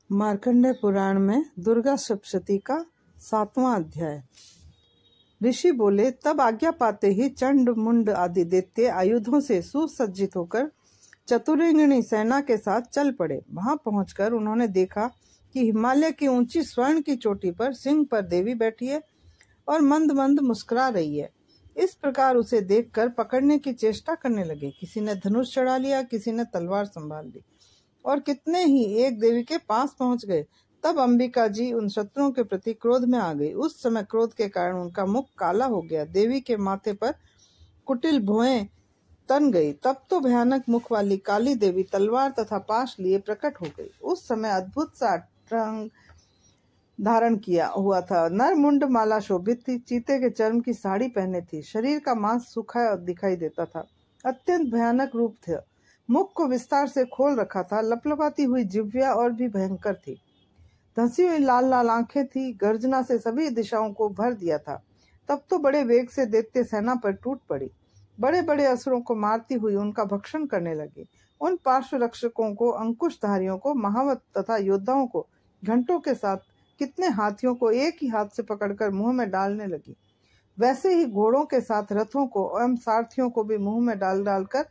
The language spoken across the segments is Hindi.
मार्कंडेय पुराण में दुर्गा सप्तशती का 7वां अध्याय। ऋषि बोले, तब आज्ञा पाते ही चंड मुंड आदि दैत्य आयुधों से सुसज्जित होकर चतुरंगिणी सेना के साथ चल पड़े। वहां पहुंचकर उन्होंने देखा कि हिमालय की ऊंची स्वर्ण की चोटी पर सिंह पर देवी बैठी है और मंद मंद मुस्कुरा रही है। इस प्रकार उसे देखकर पकड़ने की चेष्टा करने लगे। किसी ने धनुष चढ़ा लिया, किसी ने तलवार संभाल ली और कितने ही एक देवी के पास पहुंच गए। तब अंबिका जी उन शत्रुओं के प्रति क्रोध में आ गई। उस समय क्रोध के कारण उनका मुख काला हो गया। देवी के माथे पर कुटिल भुएं तन गई। तब तो भयानक मुख वाली काली देवी तलवार तथा पाश लिए प्रकट हो गई। उस समय अद्भुत सा रंग धारण किया हुआ था। नर मुंड माला शोभित थी, चीते के चर्म की साड़ी पहने थी। शरीर का मांस सूखा दिखाई देता था। अत्यंत भयानक रूप था। मुख को विस्तार से खोल रखा था। लपलपाती हुई जिह्वा और भी भयंकर थी। धंसी हुई लाल लाल आंखें थी। गर्जना से सभी दिशाओं को भर दिया था। तब तो बड़े वेग से दैत्य सेना पर टूट पड़ी। बड़े बड़े असुरों को मारती हुई उनका भक्षण करने लगी। उन पार्श्व रक्षकों को, अंकुशधारियों को, महावत तथा योद्धाओं को, घंटों के साथ कितने हाथियों को एक ही हाथ से पकड़कर मुंह में डालने लगी। वैसे ही घोड़ों के साथ रथों को एवं सारथियों को भी मुंह में डाल डालकर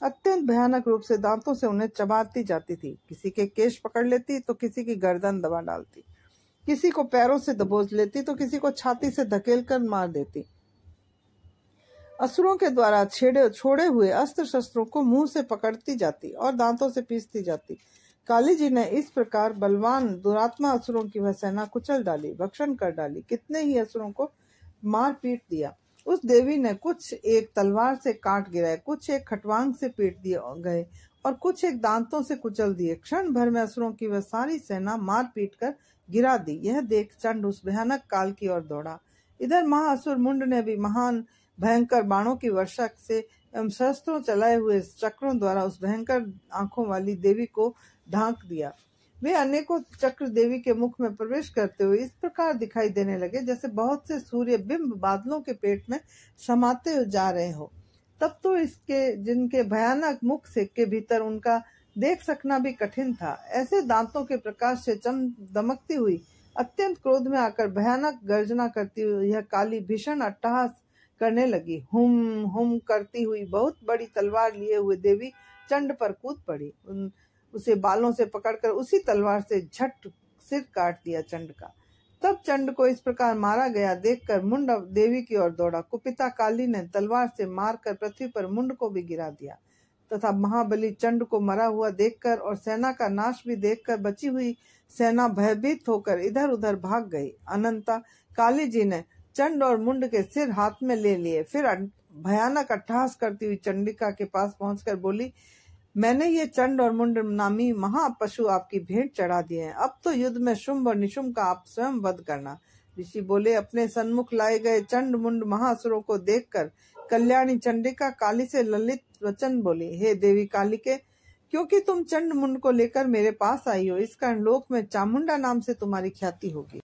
अत्यंत भयानक रूप से दांतों से उन्हें चबाती जाती थी। किसी के केश पकड़ लेती तो किसी की गर्दन दबा डालती, किसी को पैरों से दबोच लेती तो किसी को छाती से धकेलकर मार देती। असुरों के द्वारा छोड़े हुए अस्त्र शस्त्रों को मुंह से पकड़ती जाती और दांतों से पीसती जाती। काली जी ने इस प्रकार बलवान दुरात्मा असुरों की वह सेना कुचल डाली, भक्षण कर डाली। कितने ही असुरों को मार पीट दिया। उस देवी ने कुछ एक तलवार से काट गिराए, कुछ एक खटवांग से पीट दिए गए और कुछ एक दांतों से कुचल दिए। क्षण भर में असुरों की वह सारी सेना मार पीट कर गिरा दी। यह देख चंड उस भयानक काल की ओर दौड़ा। इधर महाअसुर मुंड ने भी महान भयंकर बाणों की वर्षा से एवं शस्त्रों चलाए हुए चक्रों द्वारा उस भयंकर आंखों वाली देवी को ढांक दिया। वे अनेकों चक्र देवी के मुख में प्रवेश करते हुए इस प्रकार दिखाई देने लगे जैसे बहुत से सूर्य बिंब बादलों के पेट में समाते जा रहे हो। तब तो इसके जिनके भयानक मुख से के भीतर उनका देख सकना भी कठिन था। ऐसे दांतों के प्रकाश से दमकती हुई अत्यंत क्रोध में आकर भयानक गर्जना करती हुई यह काली भीषण अट्टहास करने लगी। हुम हुम करती हुई बहुत बड़ी तलवार लिए हुए देवी चंड पर कूद पड़ी। उसे बालों से पकड़कर उसी तलवार से झट सिर काट दिया चंड का। तब चंड को इस प्रकार मारा गया देखकर मुंड देवी की ओर दौड़ा। कुपिता काली ने तलवार से मारकर पृथ्वी पर मुंड को भी गिरा दिया तथा महाबली चंड को मरा हुआ देखकर और सेना का नाश भी देखकर बची हुई सेना भयभीत होकर इधर उधर भाग गई। अनंता काली जी ने चंड और मुंड के सिर हाथ में ले लिए। फिर भयानक अट्टहास करती हुई चंडिका के पास पहुंचकर बोली, मैंने ये चंड और मुंड नामी महापशु आपकी भेंट चढ़ा दिए हैं। अब तो युद्ध में शुंभ और निशुंभ का आप स्वयं वध करना। ऋषि बोले, अपने सन्मुख लाए गए चंड मुंड महासुरों को देखकर कल्याणी चंडिका काली से ललित वचन बोली, हे देवी कालिके, क्योंकि तुम चंड मुंड को लेकर मेरे पास आई हो, इस कारण लोक में चामुंडा नाम से तुम्हारी ख्याति होगी।